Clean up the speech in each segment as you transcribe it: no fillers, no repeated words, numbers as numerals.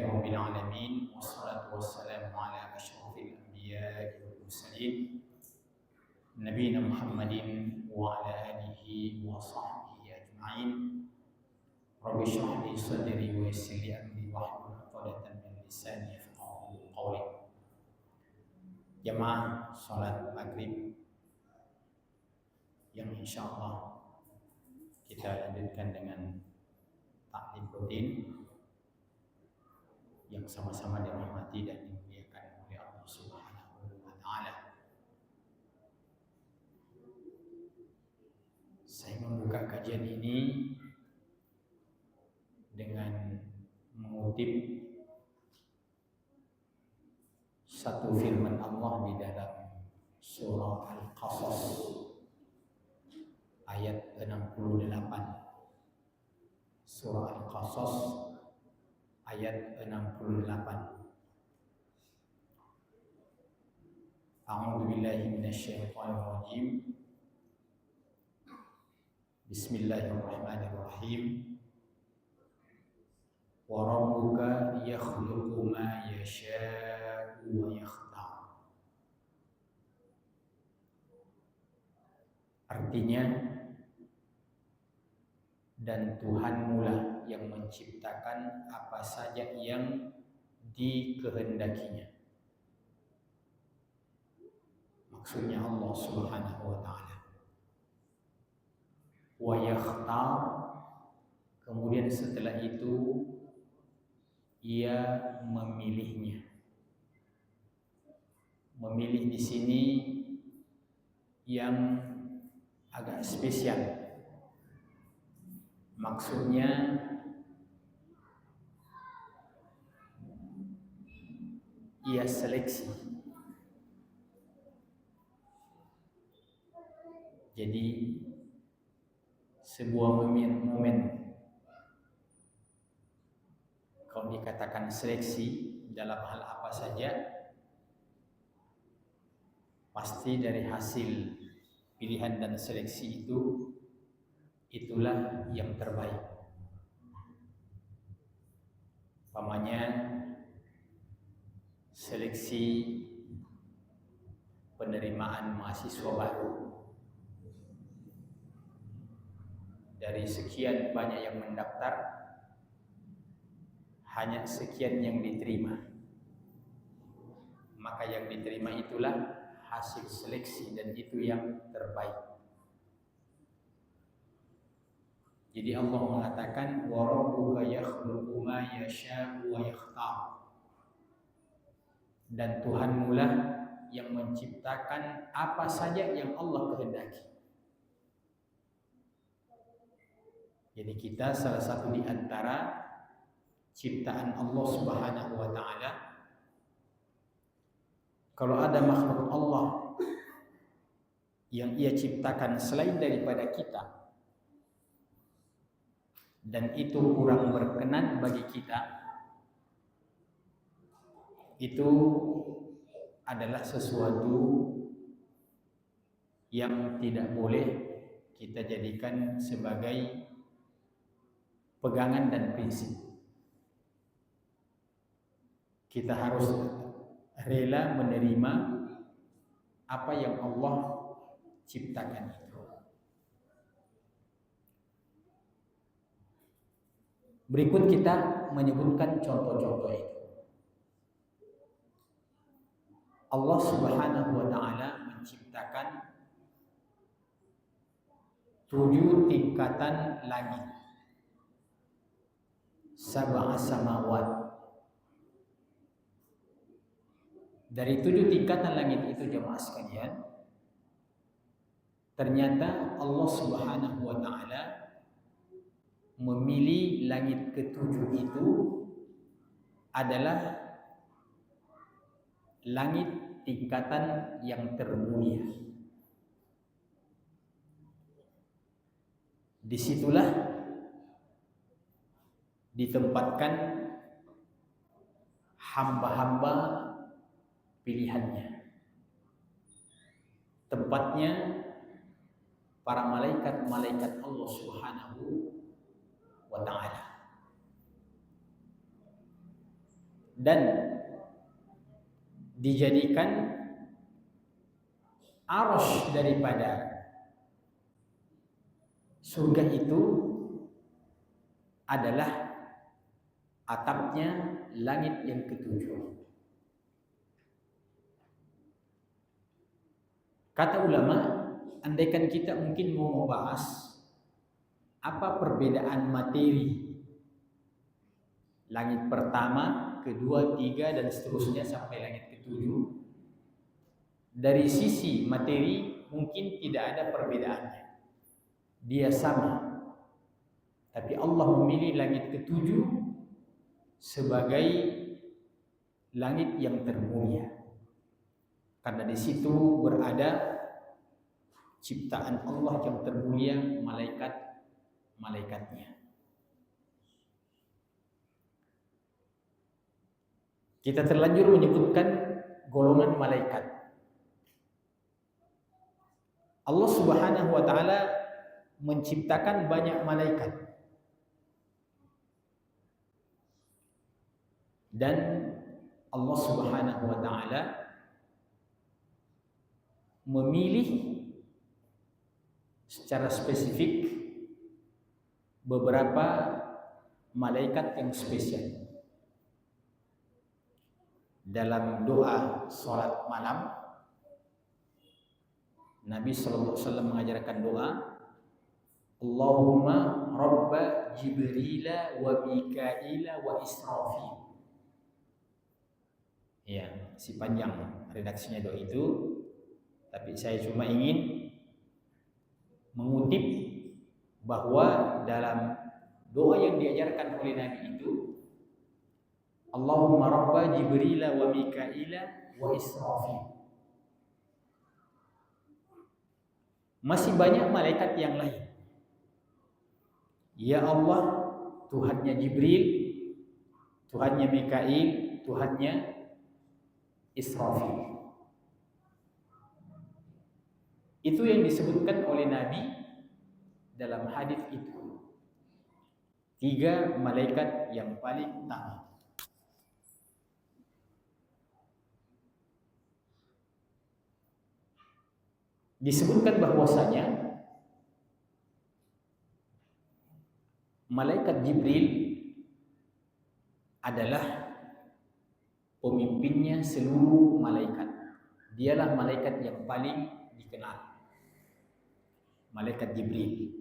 Rabbil Alamin, wassalatu wassalamu ala asyrafil anbiya'i wal mursalin nabiyina Muhammadin wa ala alihi wa sahbihi ajma'in. Rabbi shrah li sadri wa yassir li amri wahlul 'uqdatam min lisani yafqahu qawli. Jamaah salat maghrib yang insyaallah kita lanjutkan dengan taklim rutin yang sama-sama dirahmati dan dimuliakan oleh Allah Subhanahu wa taala. Saya membuka kajian ini dengan mengutip satu firman Allah di dalam surah Al-Qasas ayat 68. Surah Al-Qasas ayat 68. A'udzu billahi minasyaitonir rajim. Bismillahirrahmanirrahim. Wa rabbuka yakhluqu ma yasha'u wa yakhtar. Artinya, dan Tuhanmu lah yang menciptakan apa saja yang dikehendakinya. Maksudnya Allah Subhanahu wa taala. Wa yakhtar, kemudian setelah itu ia memilihnya. Memilih di sini yang agak spesial. Maksudnya ia seleksi. Jadi sebuah momen kalau dikatakan seleksi dalam hal apa saja, pasti dari hasil pilihan dan seleksi itu, itulah yang terbaik. Umpamanya seleksi penerimaan mahasiswa baru. Dari sekian banyak yang mendaftar, hanya sekian yang diterima. Maka yang diterima itulah hasil seleksi dan itu yang terbaik. Jadi Allah mengatakan wa rabbuka yakhluqu ma yasha'u wa yakhtar. Dan Tuhanmu lah yang menciptakan apa saja yang Allah kehendaki. Jadi kita salah satu di antara ciptaan Allah Subhanahu wa taala. Kalau ada makhluk Allah yang ia ciptakan selain daripada kita dan itu kurang berkenan bagi kita, itu adalah sesuatu yang tidak boleh kita jadikan sebagai pegangan dan prinsip. Kita harus rela menerima apa yang Allah ciptakan itu. Berikut kita menyebutkan contoh-contoh itu. Allah Subhanahu wa taala menciptakan 7 tingkatan langit. Sab'a samawat. Dari 7 tingkatan langit itu jemaah sekalian, ternyata Allah Subhanahu wa taala memilih langit ke-7 itu adalah langit tingkatan yang termulia. Disitulah ditempatkan hamba-hamba pilihannya. Tempatnya para malaikat-malaikat Allah Subhanahu wa taala. dan dijadikan arasy daripada surga itu adalah atapnya langit yang ketujuh. Kata ulama, andaikan kita mungkin mau membahas apa perbedaan materi langit pertama, kedua, tiga, dan seterusnya sampai langit ketujuh, dari sisi materi mungkin tidak ada perbedaannya, dia sama. Tapi Allah memilih langit ketujuh sebagai langit yang termulia, karena di situ berada ciptaan Allah yang termulia, malaikat-malaikatnya. Kita terlanjur menyebutkan golongan malaikat. Allah Subhanahu wa taala menciptakan banyak malaikat. Dan Allah Subhanahu wa taala memilih secara spesifik beberapa malaikat yang spesial. Dalam doa salat malam, Nabi sallallahu alaihi wasallam mengajarkan doa, Allahumma rabba Jibril wa Mikail wa Israfil. Ya, si panjang redaksinya doa itu, tapi saya cuma ingin mengutip bahwa dalam doa yang diajarkan oleh Nabi itu, Allahumma rabba Jibril wa Mikail wa Israfil. Masih banyak malaikat yang lain. Ya Allah, Tuhannya Jibril, Tuhannya Mikail, Tuhannya Israfil. Itu yang disebutkan oleh Nabi dalam hadis itu. 3 malaikat yang paling utama. Disebutkan bahwasanya malaikat Jibril adalah pemimpinnya seluruh malaikat. Dialah malaikat yang paling dikenal. Malaikat Jibril.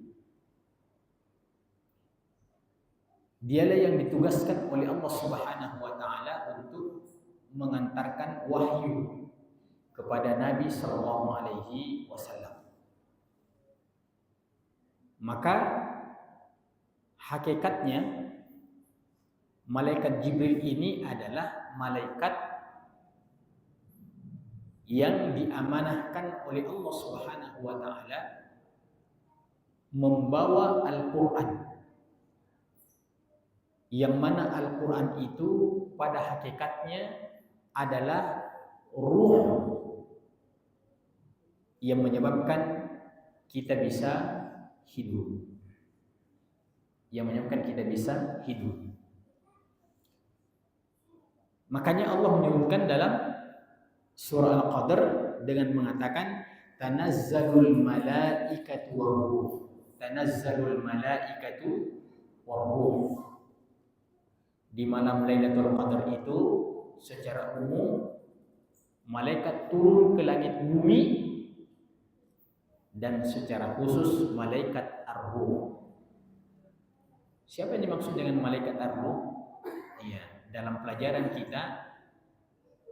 Dialah yang ditugaskan oleh Allah Subhanahu wa taala untuk mengantarkan wahyu kepada Nabi sallallahu alaihi wasallam. Maka hakikatnya malaikat Jibril ini adalah malaikat yang diamanahkan oleh Allah Subhanahu wa taala membawa Al-Qur'an, yang mana Al-Qur'an itu pada hakikatnya adalah ruh yang menyebabkan kita bisa hidup. Makanya Allah menyebutkan dalam surah Al-Qadr dengan mengatakan tanazzalul malaikatu war-ruh. Tanazzalul malaikatu war-ruh. Di malam Lailatul Qadar itu secara umum malaikat turun ke langit bumi, dan secara khusus malaikat ar-ruh. Siapa yang dimaksud dengan malaikat ar-ruh? Iya, dalam pelajaran kita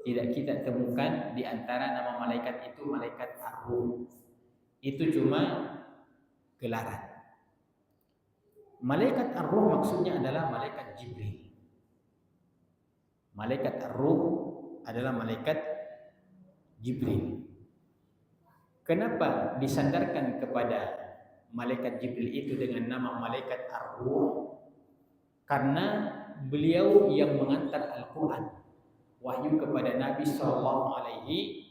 tidak kita temukan di antara nama malaikat itu malaikat ar-ruh. Itu cuma gelaran. Malaikat ar-ruh maksudnya adalah malaikat Jibril. Malaikat ar-ruh adalah malaikat Jibril. Kenapa disandarkan kepada malaikat Jibril itu dengan nama malaikat ar-ruh? Karena beliau yang mengantar Al-Quran, wahyu kepada Nabi sallallahu alaihi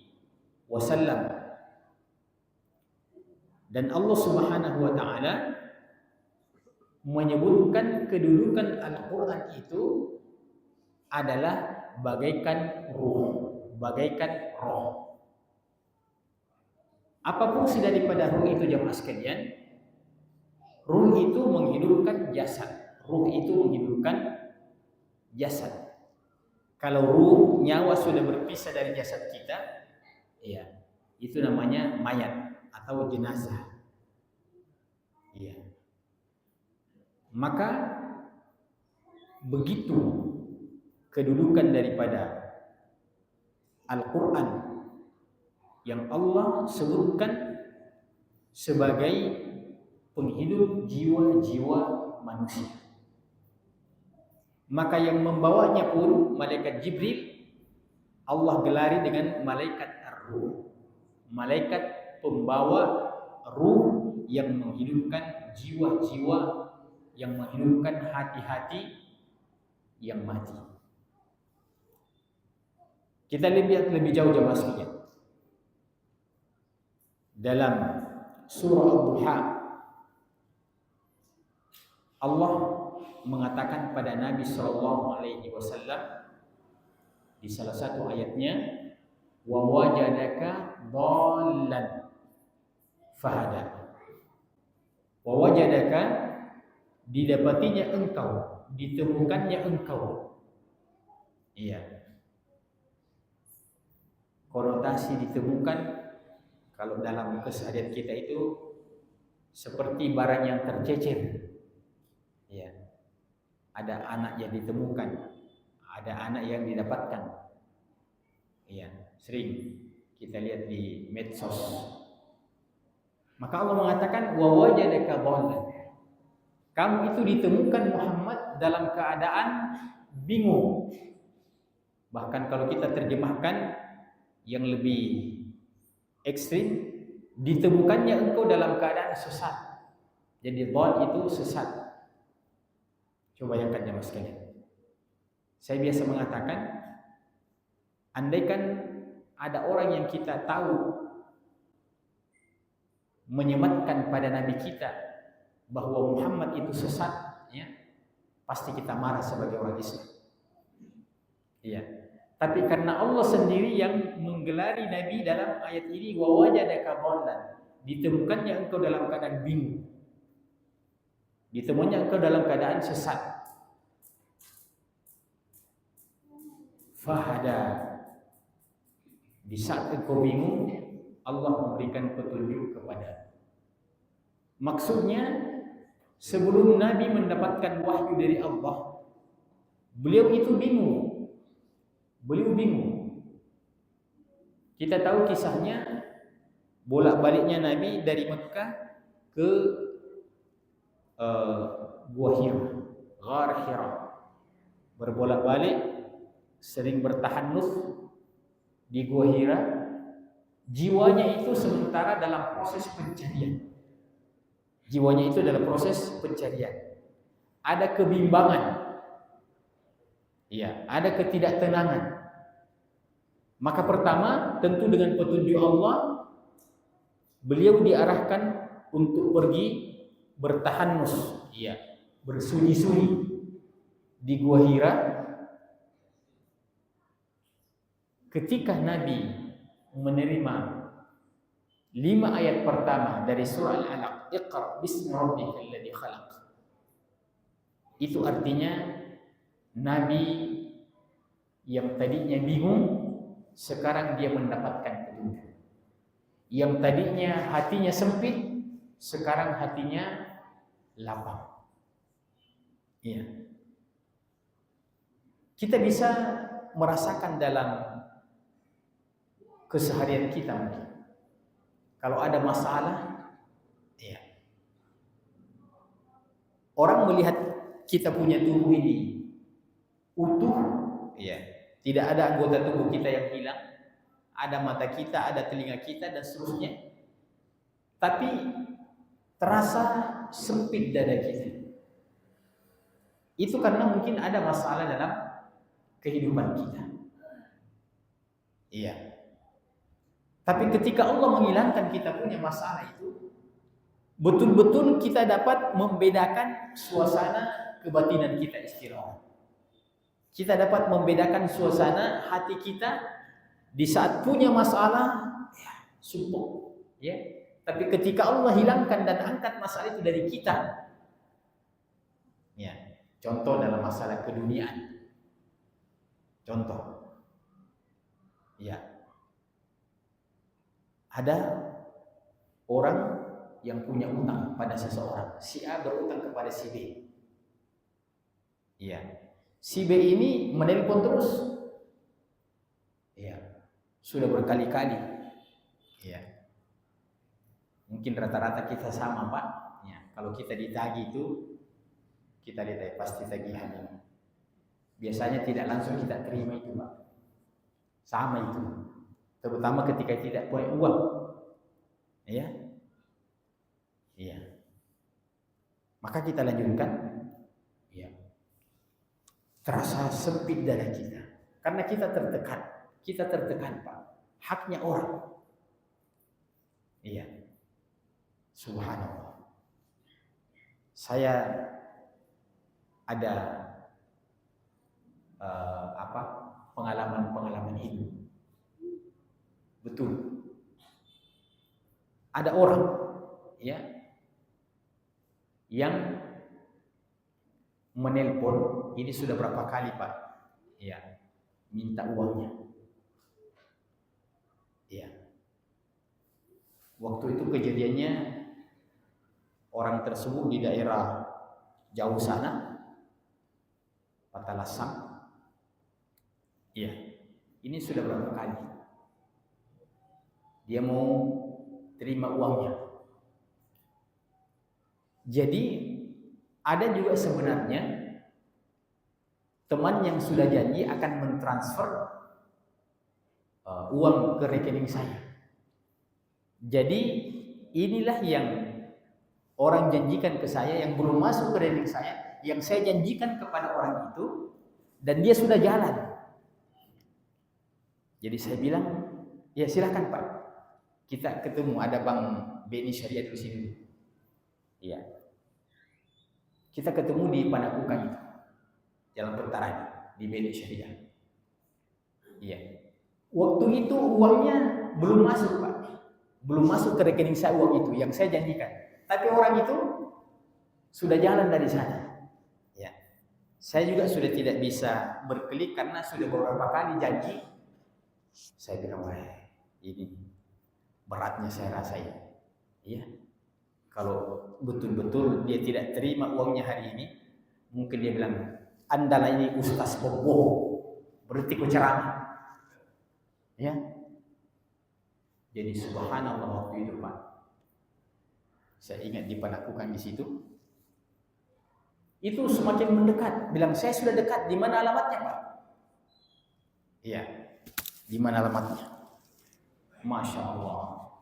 wasallam. Dan Allah Subhanahu wa taala menyebutkan kedudukan Al-Quran itu adalah bagaikan ruh, bagaikan roh. Apa fungsi daripada ruh itu jemaah sekalian? Ruh itu menghidupkan jasad. Ruh itu menghidupkan jasad. Kalau ruh, nyawa sudah berpisah dari jasad kita, ya, itu namanya mayat atau jenazah. Ya. Maka begitu kedudukan daripada Al-Quran yang Allah sebutkan sebagai penghidup jiwa-jiwa manusia. Maka yang membawanya pun malaikat Jibril, Allah gelari dengan malaikat Ar-Ruh, malaikat pembawa ruh yang menghidupkan jiwa-jiwa, yang menghidupkan hati-hati yang mati. Kita lihat lebih jauh jemaah sekalian. Dalam surah Ad-Duha, Allah mengatakan pada Nabi sallallahu alaihi wasallam di salah satu ayatnya, wa wajadaka dhallan fahada. Wa wajadaka, didapatinya engkau, ditemukannya engkau. Iya. Konotasi ditemukan kalau dalam keseharian kita itu seperti barang yang tercecer. Ya. Ada anak yang ditemukan, ada anak yang didapatkan. Ya, sering kita lihat di medsos. Maka Allah mengatakan wa wajadaka dhallan. Kamu itu ditemukan Muhammad dalam keadaan bingung. Bahkan kalau kita terjemahkan yang lebih ekstrim, ditemukannya engkau dalam keadaan sesat. Jadi dhal itu sesat. Coba bayangkan jemaah sekalian. Saya biasa mengatakan, andaikan ada orang yang kita tahu menyematkan pada Nabi kita bahwa Muhammad itu sesat, ya, pasti kita marah sebagai orang Islam. Iya. Tapi karena Allah sendiri yang menggelari Nabi dalam ayat ini, wa wajadaka dhallan, ditemukannya engkau dalam keadaan bingung, ditemukannya engkau dalam keadaan sesat. Fahada, di saat engkau bingung, Allah memberikan petunjuk kepada. Maksudnya, sebelum Nabi mendapatkan wahyu dari Allah, beliau itu bingung. Beliau bingung. Kita tahu kisahnya, bolak-baliknya Nabi dari Mekah ke Gua Hira, Ghar Hira. Berbolak-balik, sering bertahanus di Gua Hira. Jiwanya itu sementara dalam proses pencarian. Jiwanya itu dalam proses pencarian. Ada kebimbangan. Ya, ada ketidaktenangan. Maka pertama, tentu dengan petunjuk Allah, beliau diarahkan untuk pergi bertahanus, ya, bersunyi-sunyi di Gua Hira. Ketika Nabi menerima 5 ayat pertama dari surah Al-Alaq, Iqra bismi rabbikal ladzi khalaq. Itu artinya Nabi yang tadinya bingung, sekarang dia mendapatkan petunjuk. Yang tadinya hatinya sempit, sekarang hatinya lapang. Iya. Kita bisa merasakan dalam keseharian kita mungkin. Kalau ada masalah, iya. Orang melihat kita punya tubuh ini utuh, ya, tidak ada anggota tubuh kita yang hilang, ada mata kita, ada telinga kita dan seterusnya, tapi terasa sempit dada kita. Itu karena mungkin ada masalah dalam kehidupan kita. Iya. Tapi ketika Allah menghilangkan kita punya masalah itu, betul-betul kita dapat membedakan suasana kebatinan kita istirahat. Kita dapat membedakan suasana hati kita di saat punya masalah, ya, sumpuk, ya. Tapi ketika Allah hilangkan dan angkat masalah itu dari kita, ya. Contoh dalam masalah keduniaan. Contoh, ya. Ada orang yang punya utang pada seseorang. Si A berutang kepada si B. Ya. Si B ini menelpon terus. Ya. Sudah berkali-kali. Ya. Mungkin rata-rata kita sama, Pak. Ya. Kalau kita ditagih itu, kita lihat pasti tagihan ini. Biasanya tidak langsung kita terima itu, Pak. Sama itu. Terutama ketika tidak punya uang. Ya. Iya. Maka kita lanjutkan. Ya. Terasa sempit dada kita karena kita tertekan, Pak. Haknya orang. Iya. Subhanallah. Saya ada pengalaman hidup. Betul. Ada orang, ya, yang menelpon, ini sudah berapa kali, Pak? Ya, minta uangnya. Ya. Waktu itu kejadiannya orang tersebut di daerah jauh sana, Patalasam. Ya, ini sudah berapa kali dia mau terima uangnya. Jadi ada juga sebenarnya teman yang sudah janji akan mentransfer uang ke rekening saya. Jadi inilah yang orang janjikan ke saya, yang belum masuk ke rekening saya, yang saya janjikan kepada orang itu, dan dia sudah jalan. Jadi saya bilang, ya silakan Pak, kita ketemu, ada Bank BNI Syariah di sini. Iya. Kita ketemu di Panakukan itu, Jalan Pertarani, di BNI Syariah. Iya. Waktu itu uangnya belum masuk, Pak. Belum masuk ke rekening saya uang itu yang saya janjikan. Tapi orang itu sudah jalan dari sana. Ya. Saya juga sudah tidak bisa berkelit karena sudah beberapa kali janji. Saya bilang, wah, ini beratnya saya rasain. Iya. Kalau betul-betul dia tidak terima uangnya hari ini, mungkin dia bilang, Anda ini ustaz bohong, berarti kau ceramah. Ya. Jadi subhanallah waktu itu, Pak. Saya ingat di Panakukan di situ. Itu semakin mendekat. Bilang, saya sudah dekat. Di mana alamatnya, Pak? Iya. Di mana alamatnya? Masya Allah.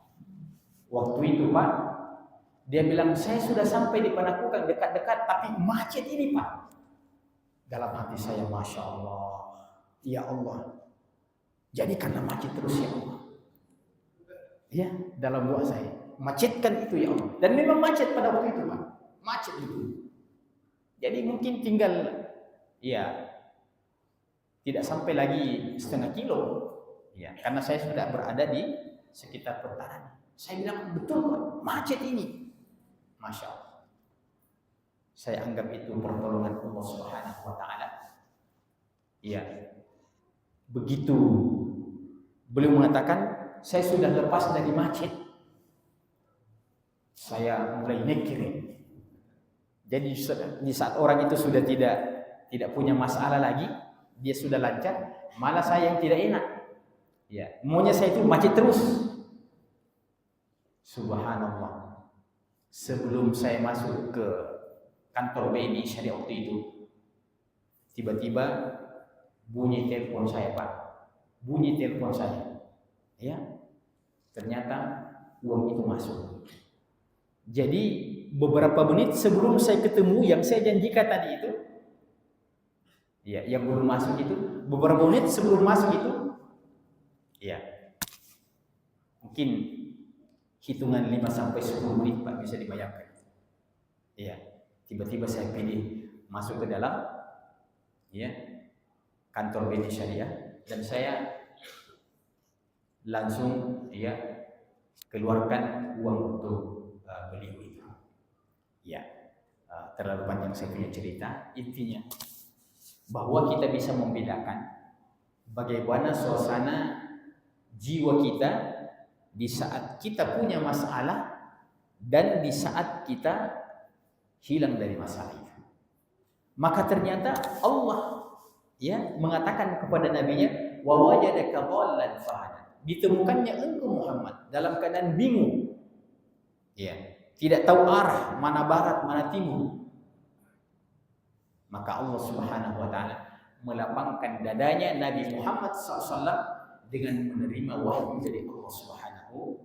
Waktu itu, Pak, dia bilang, saya sudah sampai di Panakukan dekat-dekat, tapi macet ini, Pak. Dalam hati saya, Masya Allah. Ya Allah. Jadikanlah macet terus, ya Allah. Ya, dalam doa saya, macetkan itu ya Allah. Dan memang macet pada waktu itu, Pak. Macet itu. Jadi mungkin tinggal, ya, tidak sampai lagi setengah kilo. Ya, karena saya sudah berada di sekitar pertahanan. Saya bilang, betul Pak, macet ini. Masya Allah. Saya anggap itu pertolongan Allah Subhanahu wa Ta'ala. Ya, begitu beliau mengatakan, saya sudah lepas dari macet. Saya mulai nekirin. Jadi di saat orang itu sudah tidak punya masalah lagi, dia sudah lancar, malah saya yang tidak enak. Ya, maunya saya itu macet terus. Subhanallah. Sebelum saya masuk ke kantor BNI Syariah waktu itu, tiba-tiba bunyi telepon saya, Pak. Bunyi telepon saya. Ya, ternyata uang itu masuk. Jadi beberapa menit sebelum saya ketemu yang saya janjikan tadi itu, ya, yang belum masuk itu, beberapa menit sebelum masuk itu, ya, mungkin hitungan 5 sampai 10 menit Pak, bisa dibayangkan. Ya, tiba-tiba saya pilih masuk ke dalam, ya, kantor BNI Syariah, dan saya langsung keluarkan uang untuk beliau itu. Ya, terlalu panjang saya punya cerita. Intinya bahwa kita bisa membedakan bagaimana suasana jiwa kita di saat kita punya masalah dan di saat kita hilang dari masalah itu. Maka ternyata Allah mengatakan kepada nabinya, wa wajadaka dhallan fahada, ditemukannya engkau Muhammad dalam keadaan bingung, tidak tahu arah, mana barat mana timur. Maka Allah Subhanahu wa taala melapangkan dadanya Nabi Muhammad SAW dengan menerima wahyu dari Allah Subhanahu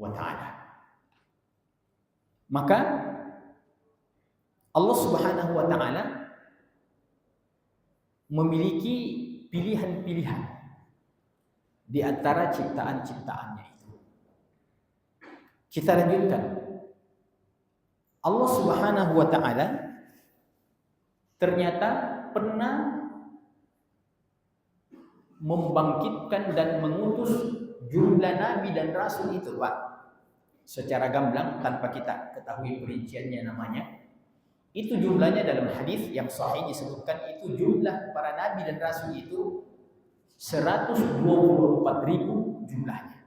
wa taala. Maka Allah Subhanahu wa taala memiliki pilihan-pilihan di antara ciptaan-ciptaannya itu. Kita lanjutkan. Allah Subhanahu wa taala ternyata pernah membangkitkan dan mengutus jumlah nabi dan rasul itu, Pak. Secara gamblang tanpa kita ketahui perinciannya namanya. Itu jumlahnya dalam hadis yang sahih disebutkan, itu jumlah para nabi dan rasul itu 124.000 jumlahnya.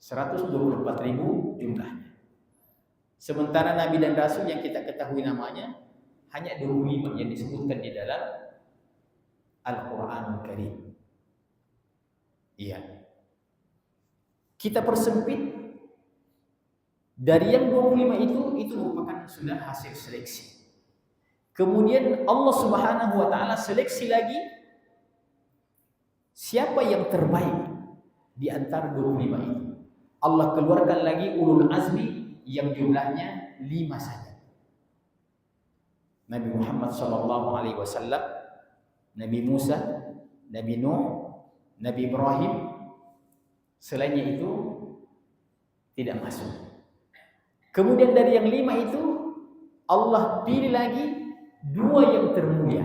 124.000 jumlahnya. Sementara nabi dan rasul yang kita ketahui namanya hanya 25 yang disebutkan di dalam Al-Qur'anul Karim. Iya. Kita persempit dari yang 25 itu merupakan sudah hasil seleksi. Kemudian Allah Subhanahu wa taala seleksi lagi siapa yang terbaik di antara 25 itu. Allah keluarkan lagi ulul azmi yang jumlahnya 5 saja. Nabi Muhammad SAW, Nabi Musa, Nabi Nuh, Nabi Ibrahim. Selainnya itu tidak masuk. Kemudian dari yang 5 itu Allah pilih lagi 2 yang termulia,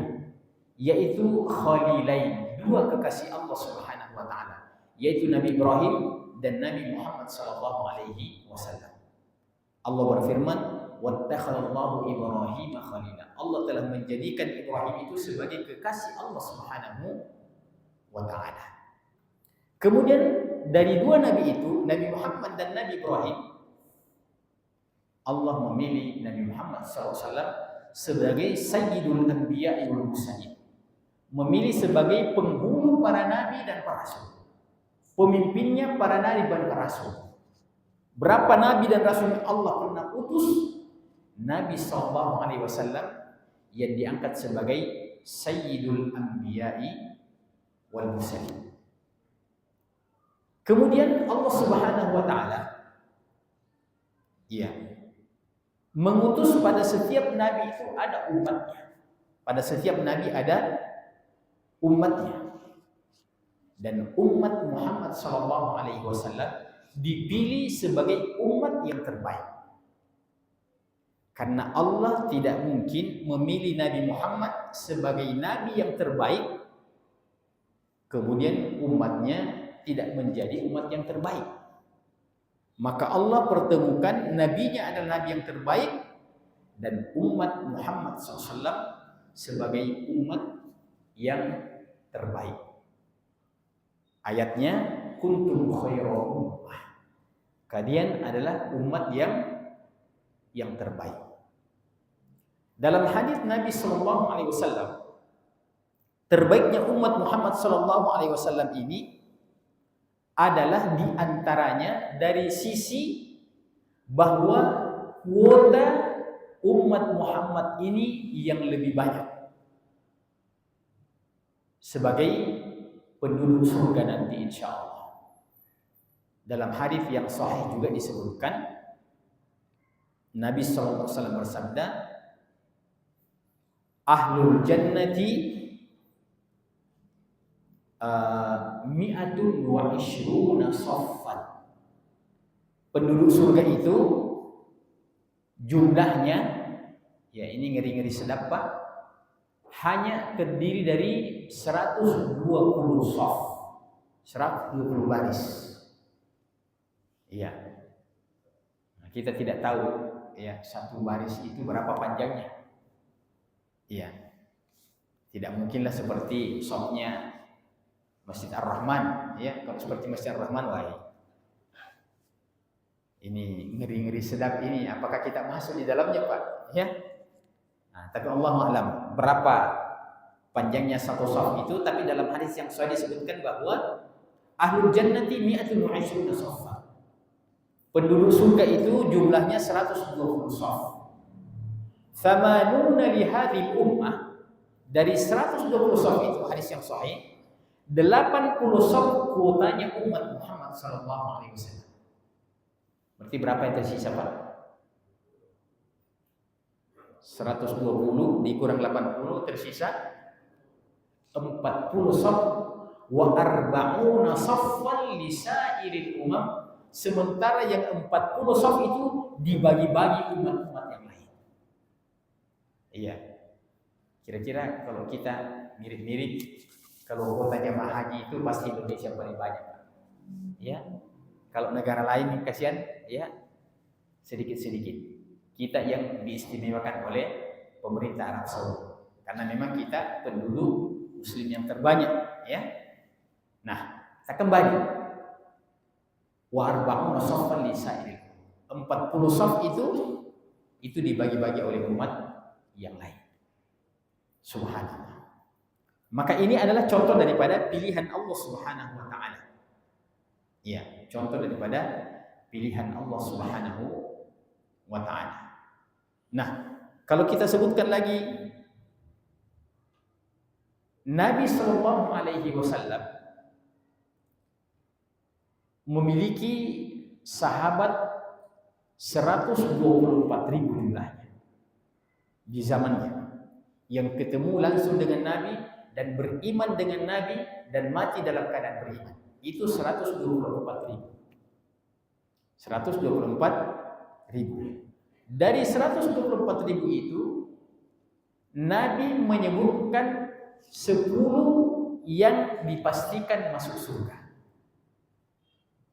yaitu Khalilain, 2 kekasih Allah Subhanahu wa taala, yaitu Nabi Ibrahim dan Nabi Muhammad SAW. Allah berfirman, wattakhadallahu Ibrahim khalila. Allah telah menjadikan Ibrahim itu sebagai kekasih Allah Subhanahu wa taala. Kemudian dari 2 nabi itu, Nabi Muhammad dan Nabi Ibrahim, Allah memilih Nabi Muhammad SAW sebagai Sayyidul Anbiya wal Mursalin, memilih sebagai penghulu para nabi dan para rasul, pemimpinnya para nabi dan para rasul. Berapa nabi dan rasul yang Allah pernah utus, Nabi SAW yang diangkat sebagai Sayyidul Anbiya'i wal Mursalin. Kemudian Allah Subhanahu wa taala mengutus pada setiap nabi itu ada umatnya. Pada setiap nabi ada umatnya. Dan umat Muhammad SAW dipilih sebagai umat yang terbaik. Karena Allah tidak mungkin memilih Nabi Muhammad sebagai nabi yang terbaik, kemudian umatnya tidak menjadi umat yang terbaik. Maka Allah pertemukan nabinya adalah nabi yang terbaik dan umat Muhammad SAW sebagai umat yang terbaik. Ayatnya, kuntum khairu ummah. Kalian adalah umat yang terbaik. Dalam hadis Nabi SAW, terbaiknya umat Muhammad SAW ini adalah diantaranya dari sisi bahwa kuota umat Muhammad ini yang lebih banyak sebagai penduduk surga nanti insya Allah. Dalam hadis yang sahih juga disebutkan, Nabi SAW bersabda, ahlul jannati mi'atun wa ishruna saffan. Penduduk surga itu jumlahnya, ya ini ngeri-ngeri sedap Pak, hanya terdiri dari 120 shaf, 120 baris. Iya. Nah, kita tidak tahu ya satu baris itu berapa panjangnya. Iya. Tidak mungkinlah seperti shafnya Masjid Ar-Rahman, ya. Kalau seperti Masjid Ar-Rahman, wah, ini ngeri-ngeri sedap ini. Apakah kita masuk di dalamnya, Pak? Ya. Nah, tapi Allah ma'lam berapa panjangnya satu shaf itu. Tapi dalam hadis yang sahih disebutkan bahwa ahlul jannati mi'atun wa 'ishruna shaffa. Penduduk surga itu jumlahnya 120 shaf. Thamanuna li hadhil ummah, dari 120 shaf itu hadis yang sahih, 80 shaf kuotanya umat Muhammad sallallahu alaihi wasallam. Berarti berapa yang tersisa, Pak? 120 dikurang 80 tersisa 40 shaf wa arba'una shaffan li sa'iril umam. Sementara yang 40 shaf itu dibagi-bagi umat-umat yang lain. Iya. Kira-kira kalau kita mirip-mirip, kalau kota jamaah haji itu pasti Indonesia paling banyak, Pak. Ya. Kalau negara lain kasihan, ya sedikit-sedikit. Kita yang diistimewakan oleh pemerintah Arab Saudi, karena memang kita penduduk Muslim yang terbanyak, ya. Nah, kita kembali. Wa arba'una shaffan li sa'iril. 40 shaf itu dibagi-bagi oleh umat yang lain. Subhanallah. Maka ini adalah contoh daripada pilihan Allah Subhanahu wa taala. Ya, contoh daripada pilihan Allah Subhanahu wa taala. Nah, kalau kita sebutkan lagi Nabi sallallahu alaihi wasallam memiliki sahabat 124.000 jumlahnya di zamannya, yang ketemu langsung dengan Nabi dan beriman dengan Nabi dan mati dalam keadaan beriman. Itu 124.000. 124.000. Dari 124.000 itu Nabi menyebutkan 10 yang dipastikan masuk surga.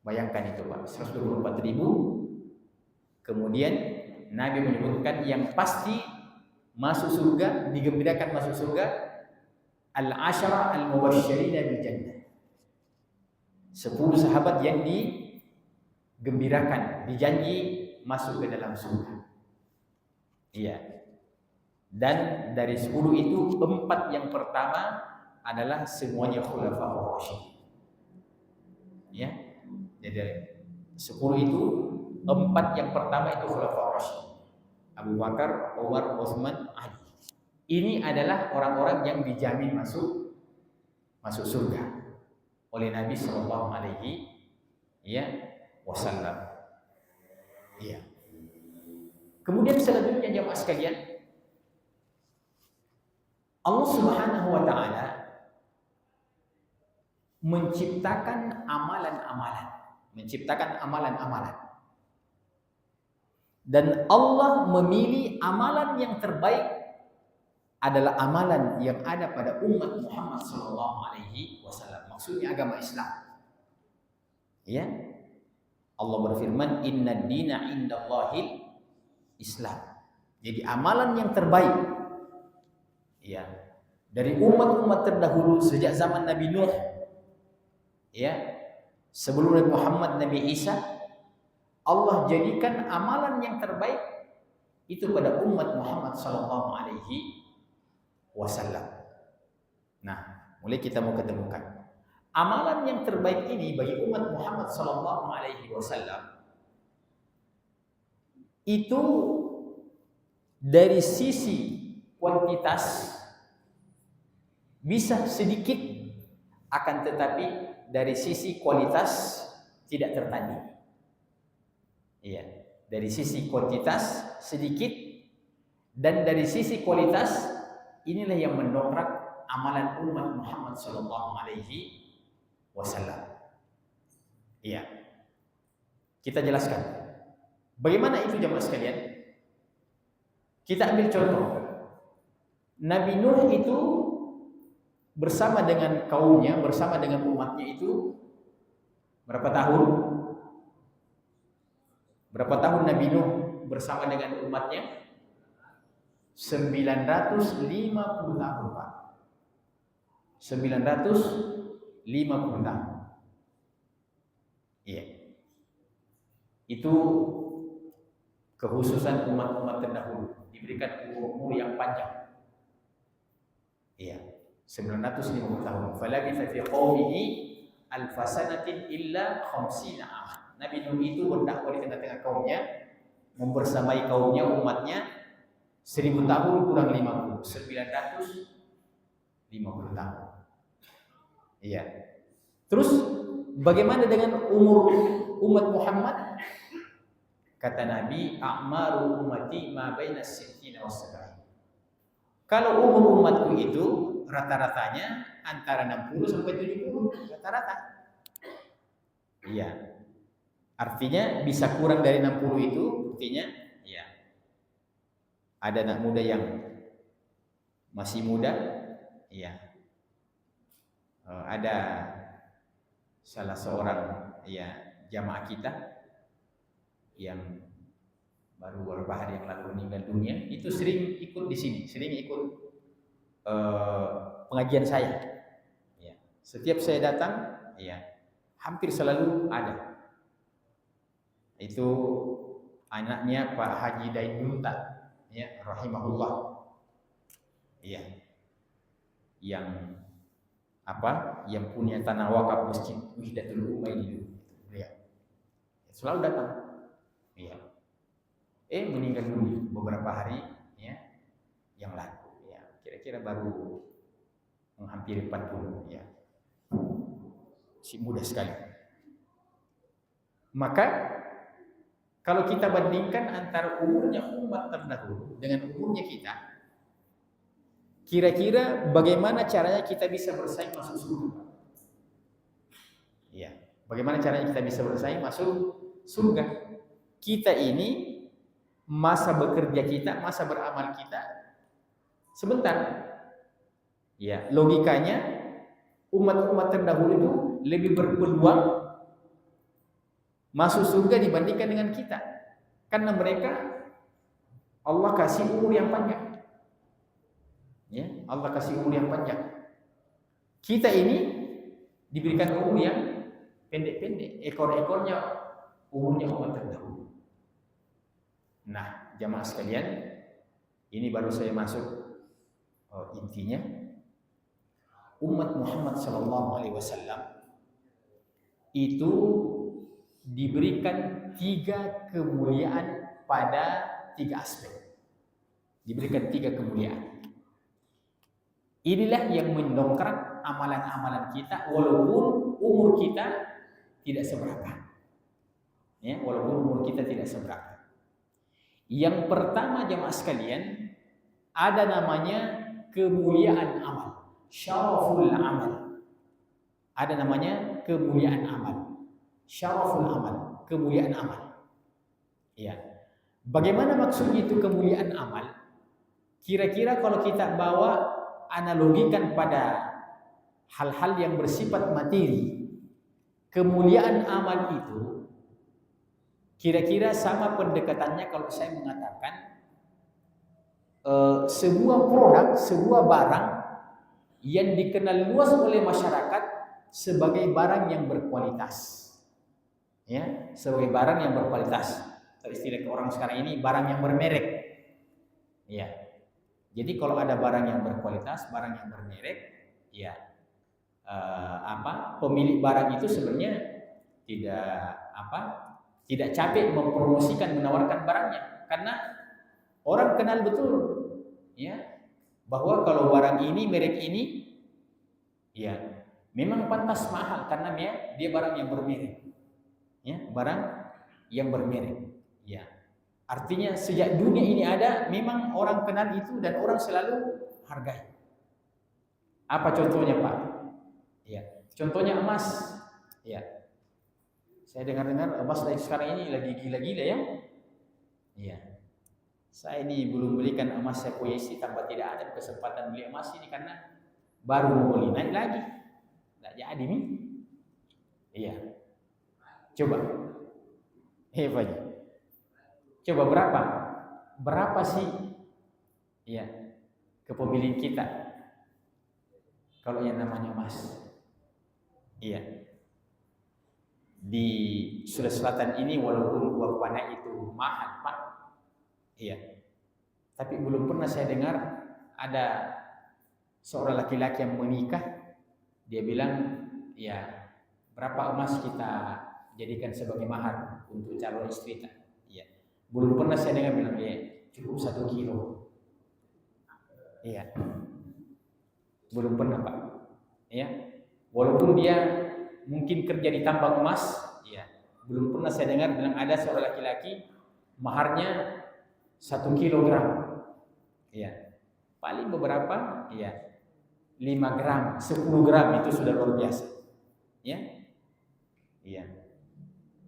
Bayangkan itu, Pak, 124.000. Kemudian Nabi menyebutkan yang pasti masuk surga, digembirakan masuk surga, al-ashara al-mubashsyirina bil jannah. 10 sahabat yang digembirakan, dijanji masuk ke dalam surga. Iya. Dan dari 10 itu 4 yang pertama adalah semuanya khulafaur rasyidin. Ya. Jadi 10 itu 4 yang pertama itu khulafaur rasyidin. Abu Bakar, Umar, Utsman, Ali. Ini adalah orang-orang yang dijamin masuk surga oleh Nabi sallallahu alaihi wasallam. Iya. Kemudian selanjutnya jemaah sekalian, Allah Subhanahu wa taala menciptakan amalan-amalan. Dan Allah memilih amalan yang terbaik adalah amalan yang ada pada umat Muhammad sallallahu alaihi wasallam. Maksudnya agama Islam. Ya. Allah berfirman, "Innad dina 'indallahil Islam." Jadi amalan yang terbaik, ya, dari umat-umat terdahulu sejak zaman Nabi Nuh, ya, sebelum Nabi Muhammad, Nabi Isa, Allah jadikan amalan yang terbaik itu pada umat Muhammad sallallahu alaihi wasallam. Nah, mulai kita mau ketemukan amalan yang terbaik ini bagi umat Muhammad sallallahu alaihi wasallam itu dari sisi kuantitas bisa sedikit, akan tetapi dari sisi kualitas tidak tertandingi. Iya, dari sisi kuantitas sedikit dan dari sisi kualitas inilah yang mendongkrak amalan umat Muhammad sallallahu alaihi wasallam. Iya. Kita jelaskan. Bagaimana itu jemaah sekalian? Kita ambil contoh. Nabi Nuh itu bersama dengan kaumnya, bersama dengan umatnya itu berapa tahun? Berapa tahun Nabi Nuh bersama dengan umatnya? 950 tahun, Pak. 950 tahun. Iya. Itu kekhususan umat-umat terdahulu, diberikan umur yang panjang. Iya. 950 tahun. Falabitha fi qaumihi alfasanatin illa khamsina aman. Nabi Nuh itu berdakwah di tengah-tengah kaumnya, membersamai kaumnya, umatnya 1000 tahun kurang 50, 950 tahun. Iya. Terus bagaimana dengan umur umat Muhammad? Kata Nabi, a'maru ummati ma baina sittina was-sab'in. Kalau umur umatku itu rata-ratanya antara 60 sampai 70, rata-rata. Iya. Artinya bisa kurang dari 60 itu, buktinya ya. Ada anak muda yang masih muda, iya. Ada salah seorang ya jamaah kita yang baru beberapa hari yang lalu meninggal dunia, itu sering ikut di sini, sering ikut pengajian saya. Ya. Setiap saya datang, ya hampir selalu ada. Itu anaknya Pak Haji Dainunta, ya rahimahullah. Iya. Yang yang punya tanah wakaf Masjid Wahdatul Umayyah. Ya. Selalu datang. Iya. Meninggal dunia beberapa hari ya yang lalu. Ya, kira-kira baru menghampiri 40 ya. Si muda sekali. Maka kalau kita bandingkan antara umurnya umat terdahulu dengan umurnya kita, kira-kira bagaimana caranya kita bisa bersaing masuk surga? Ya, bagaimana caranya kita bisa bersaing masuk surga? Kita ini masa bekerja kita, masa beramal kita sebentar. Ya, logikanya umat-umat terdahulu itu lebih berpeluang masuk surga dibandingkan dengan kita. Karena mereka Allah kasih umur yang panjang. Ya, Allah kasih umur yang panjang. Kita ini diberikan umur yang pendek-pendek, ekor-ekornya umurnya umat terdahulu. Nah, jamaah sekalian, ini baru saya masuk intinya. Umat Muhammad SAW itu diberikan 3 kemuliaan pada 3 aspek. Diberikan 3 kemuliaan. Inilah yang mendongkrak amalan-amalan kita walaupun umur kita tidak seberapa. Ya, walaupun umur kita tidak seberapa. Yang pertama jemaah sekalian, ada namanya kemuliaan amal, syaraful amal. Ada namanya kemuliaan amal, syaraful amal, kemuliaan amal. Ya. Bagaimana maksudnya itu kemuliaan amal? Kira-kira kalau kita bawa analogikan pada hal-hal yang bersifat materi, kemuliaan amal itu kira-kira sama pendekatannya kalau saya mengatakan sebuah produk, sebuah barang yang dikenal luas oleh masyarakat sebagai barang yang berkualitas. Ya, sebagai barang yang berkualitas. Atau istilah orang sekarang ini barang yang bermerek. Ya. Jadi kalau ada barang yang berkualitas, barang yang bermerek, ya pemilik barang itu sebenarnya tidak capek mempromosikan, menawarkan barangnya, karena orang kenal betul, ya, bahwa kalau barang ini, merek ini, ya, memang pantas mahal karena dia barang yang bermerek, ya, barang yang bermerek, ya. Artinya sejak dunia ini ada, memang orang kenal itu dan orang selalu hargai. Apa contohnya, Pak? Ya, contohnya emas. Ya, saya dengar emas sekarang ini lagi gila-gila ya. Iya. Saya ini belum belikan emas, saya punya istri tambah tidak ada kesempatan beli emas ini karena baru mau beli naik lagi. Tidak jadi nih. Iya. Coba. Pak. Coba berapa? Berapa sih? Iya. Kepemilikan kita. Kalau yang namanya emas. Iya. Di Sulawesi Selatan ini walaupun uang panai itu mahal, Pak. Iya. Tapi belum pernah saya dengar ada seorang laki-laki yang menikah, dia bilang, ya berapa emas kita jadikan sebagai mahar untuk calon istri kita. Iya. Belum pernah saya dengar bilang, ya cukup 1 kilo. Iya. Belum pernah, Pak. Iya. Walaupun dia mungkin kerja di tambang emas, iya. Belum pernah saya dengar bilang ada seorang laki-laki maharnya 1 kilogram. Iya. Paling beberapa, iya. 5 gram, 10 gram itu sudah luar biasa. Ya. Iya.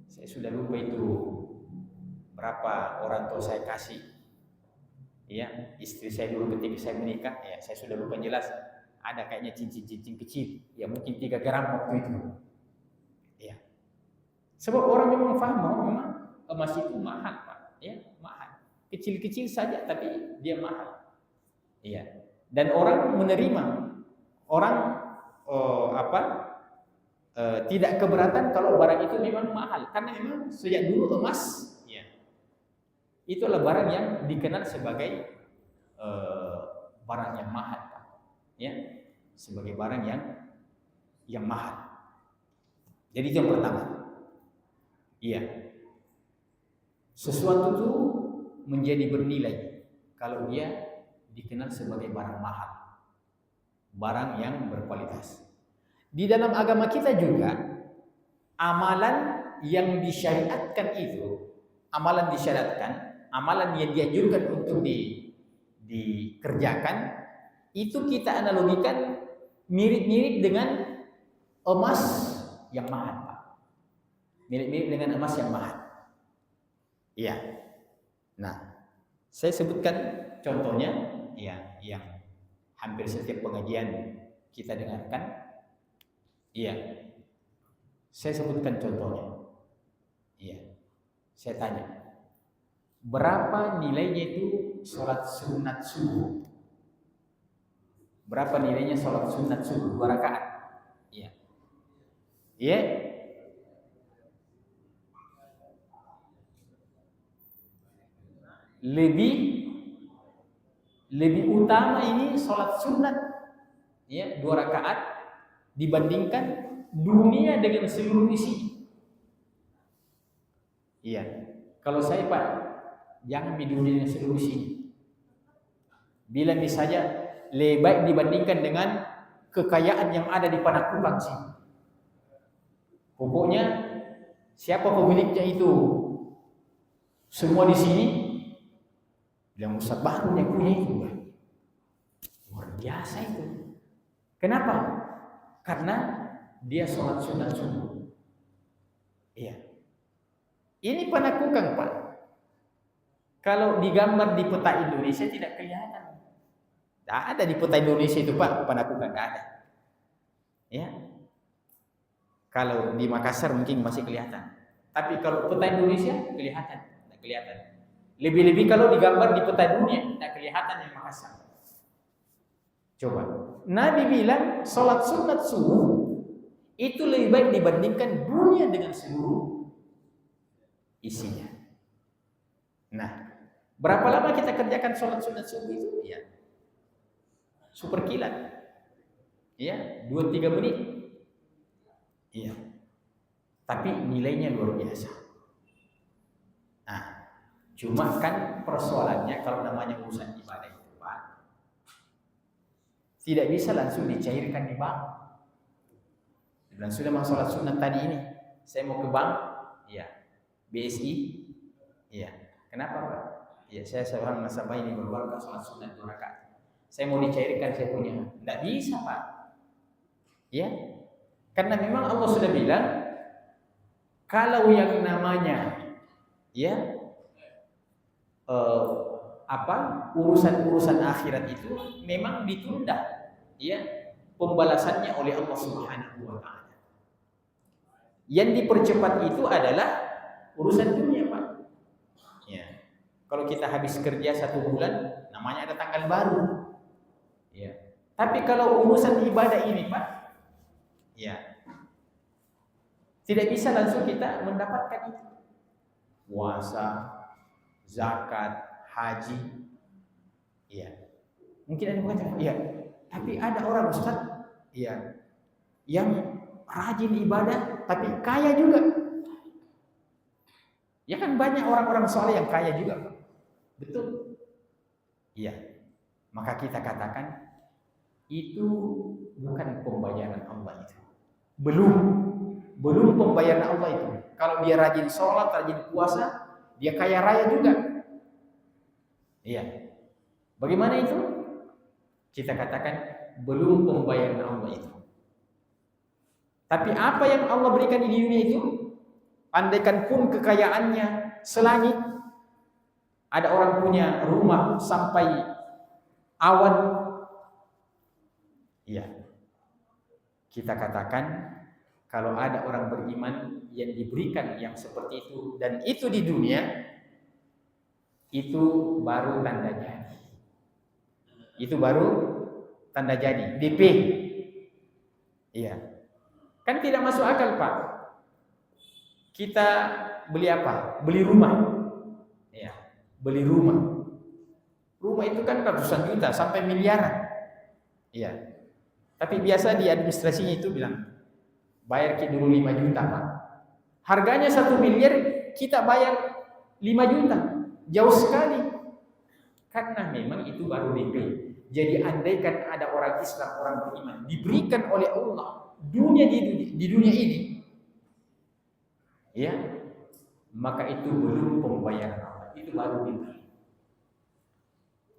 Saya sudah lupa itu berapa orang tua saya kasih. Iya, istri saya dulu ketika saya menikah, ya saya sudah lupa jelas. Ada kayaknya cincin-cincin kecil, ya mungkin 3 gram waktu itu. Iya. Sebab orang memang paham bahwa memang emas itu mahal, Pak. Ya, mahal. Kecil-kecil saja tapi dia mahal. Iya. Dan orang menerima, orang tidak keberatan kalau barang itu memang mahal, karena memang sejak dulu emas, ya, itulah barang yang dikenal sebagai barang yang mahal, Pak. Ya, sebagai barang yang mahal. Jadi itu yang pertama. Iya. Sesuatu itu menjadi bernilai kalau dia dikenal sebagai barang mahal, barang yang berkualitas. Di dalam agama kita juga amalan yang disyariatkan itu, amalan disyariatkan, amalan yang dianjurkan untuk dikerjakan, itu kita analogikan mirip-mirip dengan emas yang mahal, Pak. Mirip-mirip dengan emas yang mahal. Iya. Nah, saya sebutkan contohnya, ya, yang hampir setiap pengajian kita dengarkan. Iya. Saya sebutkan contohnya. Iya. Saya tanya, berapa nilainya itu sholat sunat subuh? Berapa nilainya sholat sunat subuh 2 rakaat? Iya. Iya. Lebih utama ini sholat sunat, ya, 2 rakaat dibandingkan dunia dengan seluruh isi. Iya. Kalau saya, Pak, jangan di dunia dengan seluruh isi. Bila misalnya lebih baik dibandingkan dengan kekayaan yang ada di Panakukang sih. Pokoknya siapa pemiliknya itu, semua di sini yang Ustaz baru yang punya itu. Luar biasa itu. Kenapa? Karena dia sholat sunat subuh. Iya. Ini Panakukang, Pak. Kalau digambar di peta Indonesia tidak kelihatan. Tidak ada di peta Indonesia itu, Pak, Panakukang, tidak ada. Ya. Kalau di Makassar mungkin masih kelihatan. Tapi kalau peta Indonesia kelihatan, tidak kelihatan. Lebih-lebih kalau digambar di peta dunia tidak kelihatan di Makassar. Coba. Nabi bilang sholat sunat subuh itu lebih baik dibandingkan dunia dengan seluruh isinya. Nah, berapa lama kita kerjakan sholat sunat subuh itu? Ya, super kilat. Ya, 2-3 menit. Iya. Tapi nilainya luar biasa. Nah, cuma kan persoalannya kalau namanya urusan ibadah itu, Pak, tidak bisa langsung dicairkan di bank. Dan sudah mau sholat sunat tadi ini, saya mau ke bank, ya, BSI, ya, kenapa, Pak? Ya, saya seorang nasabah ini baru sholat sunat 2 rakaat. Saya mau dicairkan saya punya, tidak bisa, Pak. Ya, karena memang Allah sudah bilang kalau yang namanya, ya, urusan-urusan akhirat itu memang ditunda, ya, pembalasannya oleh Allah Subhanahu wa taala. Yang dipercepat itu adalah urusan dunia, Pak. Ya. Kalau kita habis kerja 1 bulan, namanya ada tanggal baru. Ya. Tapi kalau urusan ibadah ini, Pak, ya, tidak bisa langsung kita mendapatkan itu. Puasa, zakat, haji. Ya. Mungkin ada yang mengatakan, ya, tapi ada orang Ustaz, ya, yang rajin ibadah tapi kaya juga. Ya kan banyak orang-orang soleh yang kaya juga, Pak. Betul. Iya. Maka kita katakan itu bukan pembayaran Allah itu. Belum pembayaran Allah itu. Kalau dia rajin sholat, rajin puasa, dia kaya raya juga. Iya. Bagaimana itu? Kita katakan belum pembayaran Allah itu. Tapi apa yang Allah berikan di dunia itu, andaikan pun kekayaannya selangit, ada orang punya rumah sampai awan, ya, kita katakan kalau ada orang beriman yang diberikan yang seperti itu dan itu di dunia, itu baru tanda jadi. Itu baru tanda jadi, DP. Iya. Kan tidak masuk akal, Pak. Kita beli apa? Beli rumah. Ya, beli rumah. Rumah itu kan ratusan juta sampai miliaran. Iya. Tapi biasa di administrasinya itu bilang bayar dulu 5 juta, Pak. Harganya 1 miliar, kita bayar 5 juta. Jauh sekali. Karena memang itu baru DP. Jadi andaikan ada orang Islam, orang beriman diberikan oleh Allah dunia di dunia ini, ya, maka itu belum pembayaran Allah, itu baru DP.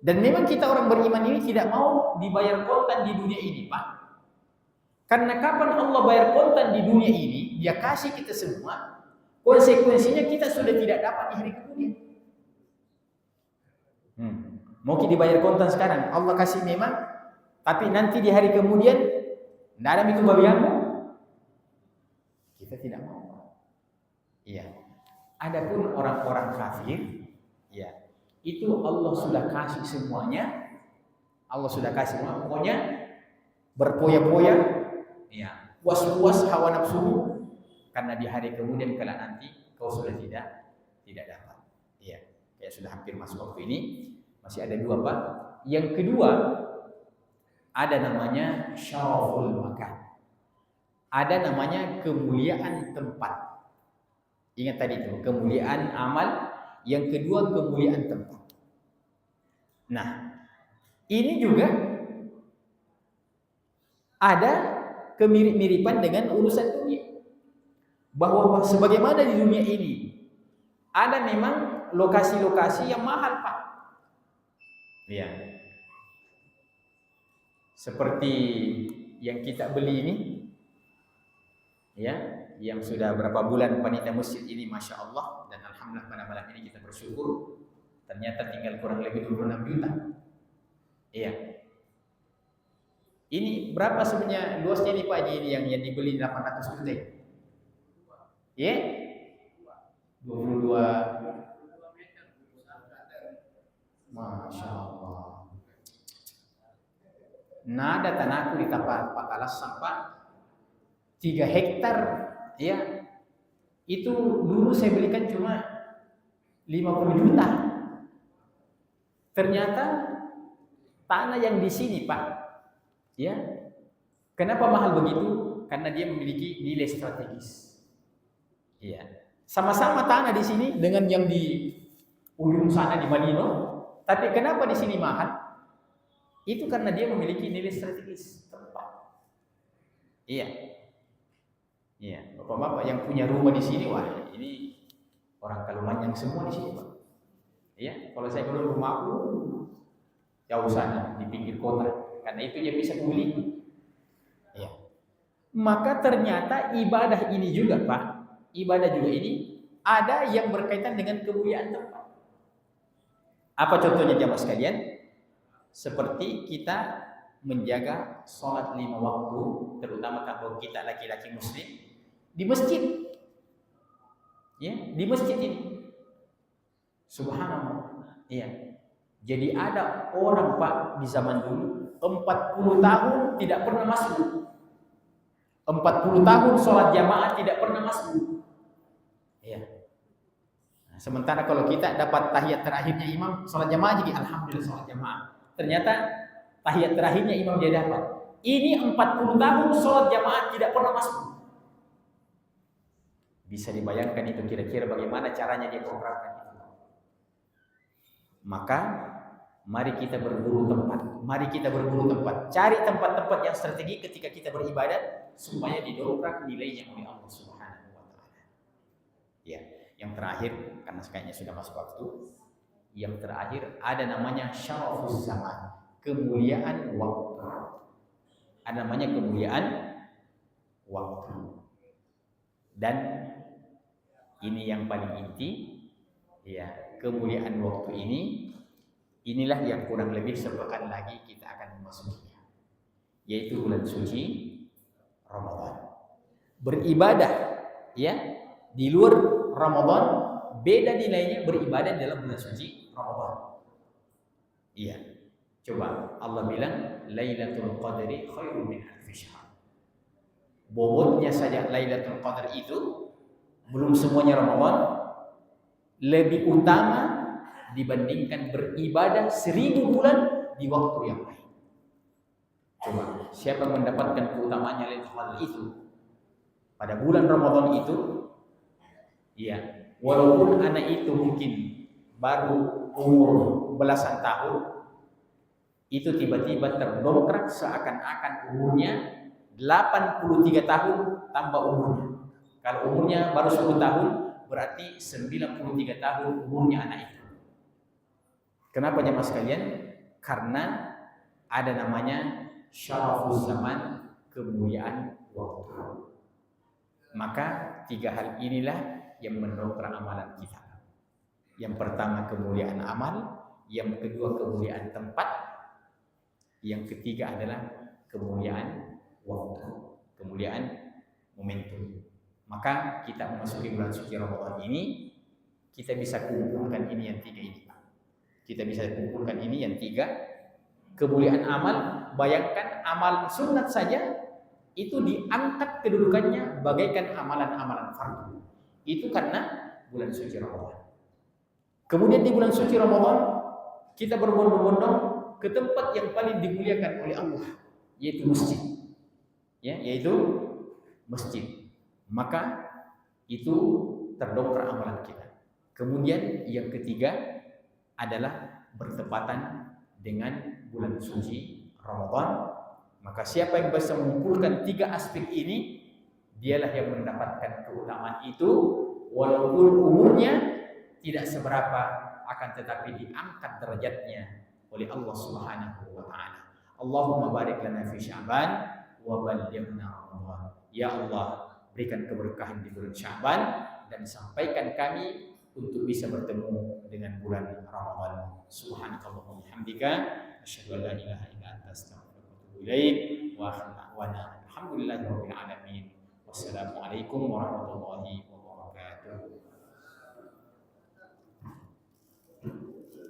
Dan memang kita orang beriman ini tidak mau dibayar kontan di dunia ini, Pak. Karena kapan Allah bayar kontan di dunia ini, Dia kasih kita semua, konsekuensinya kita sudah tidak dapat di hari kemudian. Mau kita dibayar kontan sekarang, Allah kasih memang, tapi nanti di hari kemudian tidak ada itu bagianmu, kita tidak mau. Iya. Adapun orang-orang kafir, ya, itu Allah sudah kasih semuanya, Allah sudah kasih semua, pokoknya berpoya-poya, ya, puas-puas hawa nafsu, karena di hari kemudian kala nanti kau sudah tidak dapat. Iya, kayak sudah hampir masuk waktu ini. Masih ada 2, Pak. Yang kedua, ada namanya syaraful makan. Ada namanya kemuliaan tempat. Ingat tadi itu, kemuliaan amal. Yang kedua, kemuliaan tempat. Nah, ini juga ada kemirip-miripan dengan urusan dunia. Bahwa sebagaimana di dunia ini, ada memang lokasi-lokasi yang mahal, Pak. Ya. Seperti yang kita beli ini, ya, yang sudah berapa bulan panitia masjid ini, Masya Allah, dan Alhamdulillah pada malam ini kita bersyukur, ternyata tinggal kurang lebih 26 juta. Iya. Ini berapa sebenarnya luasnya ini, Pak Haji, ini yang dibeli 800 juta? Ya? 22. Masya Allah. Nada tanahku di tempat Pakalas sampai 3 hektar, ya. Itu dulu saya belikan cuma 50 juta. Ternyata tanah yang di sini, Pak, ya. Kenapa mahal begitu? Karena dia memiliki nilai strategis. Iya. Sama-sama tanah di sini dengan yang di ujung sana di Madinah. Tapi kenapa di sini mahal? Itu karena dia memiliki nilai strategis tempat. Iya. Iya, Bapak-bapak yang punya rumah di sini, wah, ini orang Kalimantan yang semua di sini, Pak. Iya, kalau saya belum rumahku jauh sana di pinggir kota, karena itu dia bisa beli. Iya. Maka ternyata ibadah ini juga, Pak, ibadah juga ini ada yang berkaitan dengan kemuliaan tempat. Apa contohnya jamaah sekalian? Seperti kita menjaga sholat 5 waktu, terutama kalau kita laki-laki muslim di masjid, ya, di masjid ini. Subhanallah. Iya. Jadi ada orang Pak di zaman dulu 40 tahun tidak pernah masuk. 40 tahun sholat jamaah tidak pernah masuk. Iya. Nah, sementara kalau kita dapat tahiyat terakhirnya imam sholat jamaah, jadi alhamdulillah sholat jamaah. Ternyata tahiyat terakhirnya imam dia dapat. Ini 40 tahun sholat jamaah tidak pernah masuk. Bisa dibayangkan itu kira-kira bagaimana caranya dia programkan itu. Maka mari kita berburu tempat. Mari kita berburu tempat. Cari tempat-tempat yang strategi ketika kita beribadat supaya didongkrak nilainya oleh Allah Subhanahu wa taala. Ya, yang terakhir karena kayaknya sudah masuk waktu. Yang terakhir ada namanya syarafuz zaman, kemuliaan waktu. Ada namanya kemuliaan waktu. Dan ini yang paling inti, ya, kemuliaan waktu ini. Inilah yang kurang lebih sepekan lagi kita akan memasukinya, yaitu bulan suci Ramadan. Beribadah, ya, di luar Ramadan beda nilainya beribadah dalam bulan suci Ramadan. Iya. Coba Allah bilang Lailatul Qadri khairun min alfi syahr. Bobotnya saja Lailatul Qadar itu belum semuanya Ramadan lebih utama dibandingkan beribadah 1000 bulan di waktu yang lain. Coba, siapa mendapatkan keutamaannya Lailatul Qadar itu pada bulan Ramadan itu? Iya, walaupun anak itu mungkin baru umur belasan tahun, itu tiba-tiba terdongkrak seakan-akan umurnya 83 tahun tambah umurnya. Kalau umurnya baru 10 tahun, berarti 93 tahun umurnya anak itu. Kenapa jemaah sekalian? Karena ada namanya syarafuz zaman, kemuliaan waktu. Maka 3 hal inilah yang mendongkrak amalan kita. Yang pertama kemuliaan amal, yang kedua kemuliaan tempat, yang ketiga adalah kemuliaan waktu, kemuliaan momentum. Maka kita memasuki bulan suci Ramadan ini, kita bisa kumpulkan ini yang 3 ini. Kita bisa kumpulkan ini yang 3. Kemuliaan amal, bayangkan amal sunat saja itu diangkat kedudukannya bagaikan amalan-amalan fardu. Itu karena bulan suci Ramadan. Kemudian di bulan suci Ramadan kita berbondong-bondong ke tempat yang paling dimuliakan oleh Allah, yaitu masjid. Ya, yaitu masjid. Maka itu terdongkrak amalan kita. Kemudian yang ketiga adalah bertepatan dengan bulan suci Ramadan. Maka siapa yang bisa mengumpulkan 3 aspek ini, dialah yang mendapatkan keutamaan itu, walaupun umurnya tidak seberapa, akan tetapi diangkat derajatnya oleh Allah Subhanahu wa taala. Allahumma barik lana fi Sya'ban wa ballighna Ramadan. Ya Allah, berikan keberkahan di bulan Sya'ban dan sampaikan kami untuk bisa bertemu dengan bulan Ramadan. Subhanakallahumma hamdika asyhadu an la ilaha illa anta astaghfiruka wa atubu ilaik. Wa akhiru da'wana alhamdulillahirabbil alamin. Wassalamualaikum warahmatullahi wabarakatuh.